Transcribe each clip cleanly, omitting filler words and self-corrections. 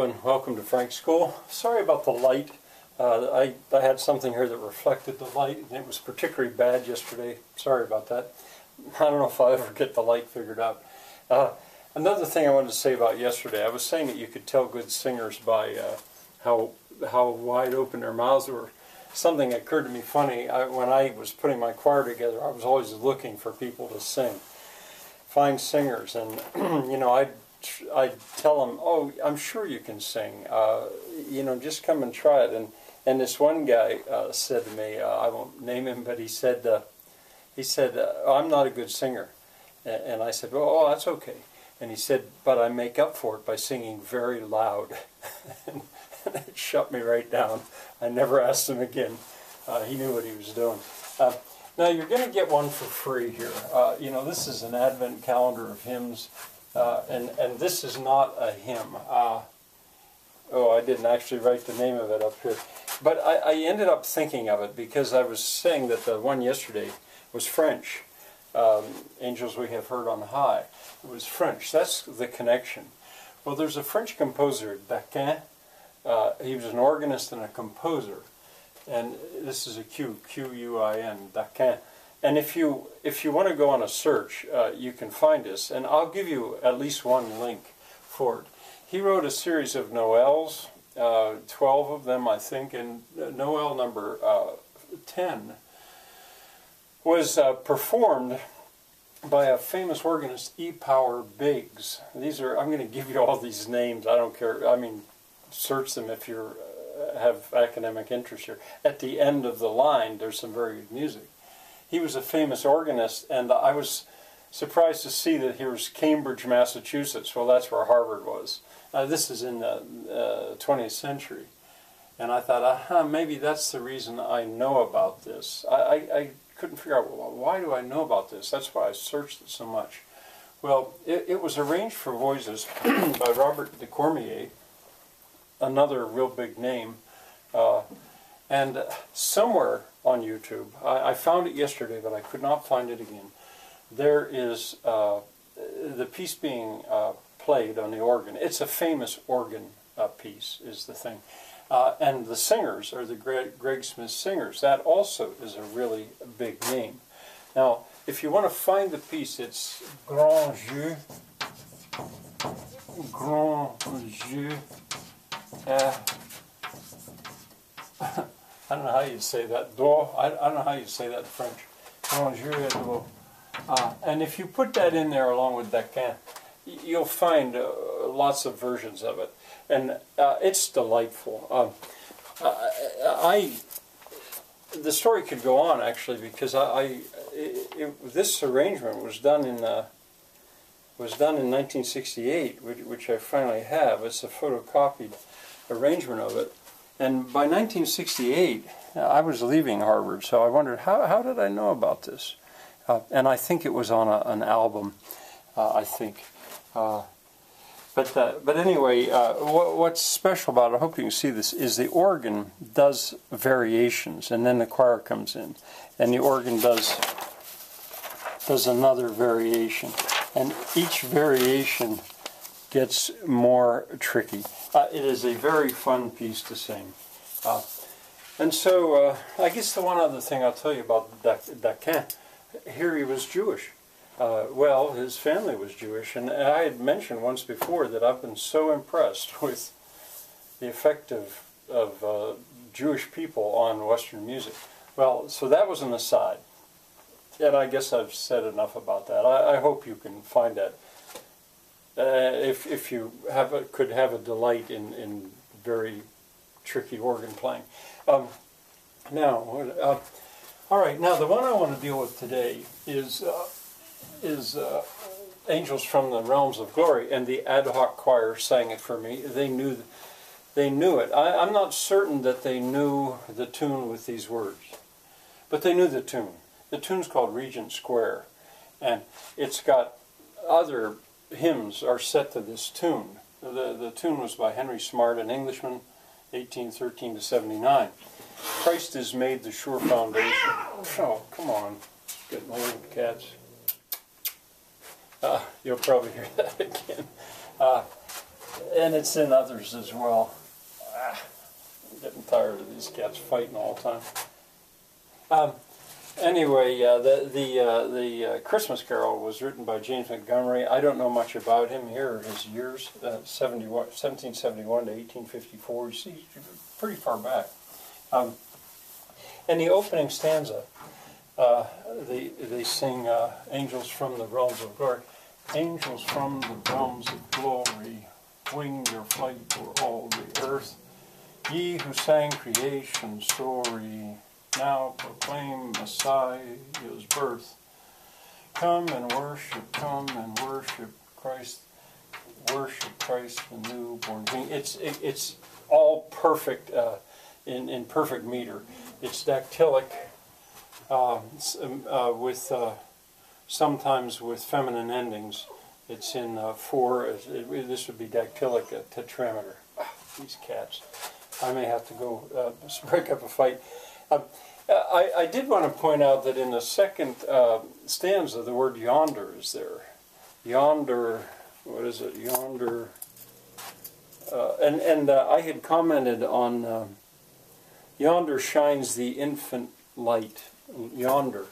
and welcome to Frank's School. Sorry about the light. I had something here that reflected the light, and it was particularly bad yesterday. Sorry about that. I don't know if I'll ever get the light figured out. Another thing I wanted to say about yesterday, I was saying that you could tell good singers by how wide open their mouths were. Something occurred to me funny. When I was putting my choir together, I was always looking for people to sing, find singers, and I'd tell them, "Oh, I'm sure you can sing. Just come and try it." And this one guy said to me, I won't name him, but he said, "I'm not a good singer." And I said, "Oh, that's okay." And he said, "But I make up for it by singing very loud." And it shut me right down. I never asked him again. He knew what he was doing. Now you're going to get one for free here. This is an Advent calendar of hymns. And this is not a hymn. I didn't actually write the name of it up here. But I ended up thinking of it because I was saying that the one yesterday was French. Angels We Have Heard on High. It was French. That's the connection. Well, there's a French composer, Daquin. He was an organist and a composer. And this is a Q-U-I-N, Daquin. And if you want to go on a search, you can find this, and I'll give you at least one link for it. He wrote a series of Noels, 12 of them, I think, and Noel number 10 was performed by a famous organist, E. Power Biggs. I'm going to give you all these names. I don't care. I mean, search them if you have academic interest here. At the end of the line, there's some very good music. He was a famous organist, and I was surprised to see that he was Cambridge, Massachusetts. Well, that's where Harvard was. This is in the 20th century. And I thought, maybe that's the reason I know about this. I couldn't figure out, well, why do I know about this? That's why I searched it so much. Well, it was arranged for voices by Robert Decormier, another real big name. And somewhere on YouTube, I found it yesterday, but I could not find it again. There is the piece being played on the organ. It's a famous organ piece, is the thing. And the singers are the Gregg Smith Singers. That also is a really big name. Now, if you want to find the piece, it's Grand Jeu. I don't know how you say that. Do. I don't know how you say that in French. Grand Jeu et do. And if you put that in there along with Daquin, you'll find lots of versions of it. And it's delightful. The story could go on, actually, because this arrangement was done in 1968, which I finally have. It's a photocopied arrangement of it. And by 1968, I was leaving Harvard, so I wondered, how did I know about this? And I think it was on an album, I think. But anyway, what's special about it, I hope you can see this, is the organ does variations, and then the choir comes in, and the organ does another variation, and each variation gets more tricky. It is a very fun piece to sing. And so I guess the one other thing I'll tell you about Daquin, here he was Jewish. Well, his family was Jewish, and I had mentioned once before that I've been so impressed with the effect of Jewish people on Western music. Well, so that was an aside, and I guess I've said enough about that. I hope you can find that. If you could have a delight in very tricky organ playing. All right. Now the one I want to deal with today is Angels from the Realms of Glory, and the ad hoc choir sang it for me. They knew it. I'm not certain that they knew the tune with these words, but they knew the tune. The tune's called Regent Square, and it's got other hymns are set to this tune. The tune was by Henry Smart, an Englishman, 1813 to 79. Christ is made the sure foundation. Oh, come on. Getting old, cats. You'll probably hear that again. and it's in others as well. I'm getting tired of these cats fighting all the time. Anyway, the Christmas Carol was written by James Montgomery. I don't know much about him. Here are his years, 1771 to 1854. You see, pretty far back. And the opening stanza, they sing Angels from the Realms of Glory. Angels from the realms of glory, wing your flight o'er all the earth. Ye who sang creation's story, now proclaim Messiah's birth. Come and worship Christ, the newborn King. It's all perfect in perfect meter. It's dactylic with sometimes with feminine endings. It's in 4. This would be dactylic tetrameter. These cats. I may have to go break up a fight. I did want to point out that in the second stanza, the word yonder is there. Yonder, what is it? Yonder. And I had commented on yonder shines the infant light. Yonder.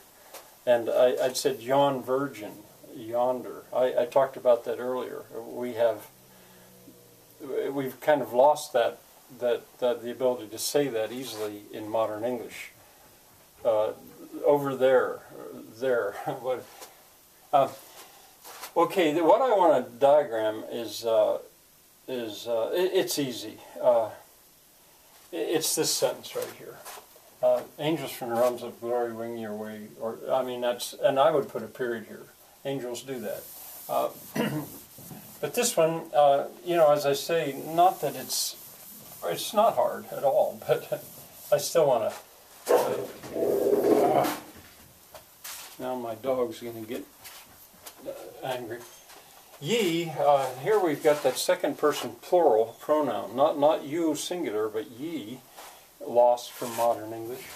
And I'd said yon virgin, yonder. I talked about that earlier. We've kind of lost that the ability to say that easily in modern English. Over there. Okay, what I want to diagram is it's easy. It's this sentence right here. Angels from the realms of glory wing your way, or I mean and I would put a period here. Angels do that. But this one, as I say, not that it's not hard at all, but I still want to. Now my dog's going to get angry. Ye, here we've got that second person plural pronoun, not you singular, but ye, lost from modern English.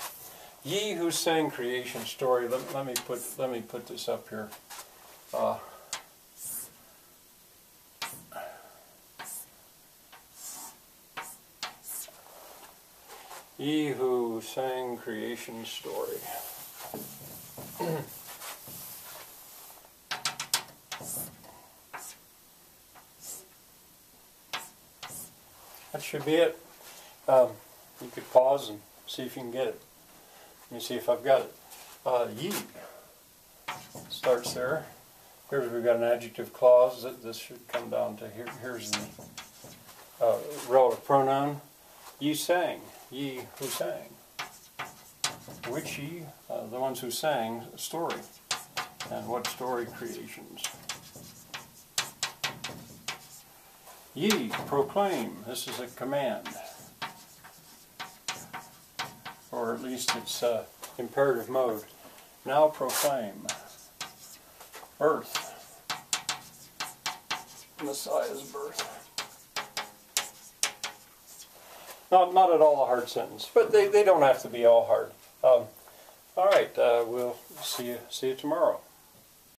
Ye who sang creation story. Let me put this up here. Ye who sang creation story. That should be it. You could pause and see if you can get it. Let me see if I've got it. Ye starts there. Here's we've got an adjective clause. This should come down to here. Here's the relative pronoun. Ye sang. Ye who sang. Which ye? The ones who sang a story. And what story? Creations. Ye proclaim. This is a command. Or at least it's imperative mode. Now proclaim. Birth. Messiah's birth. Not at all a hard sentence, but they don't have to be all hard. All right, we'll see you tomorrow.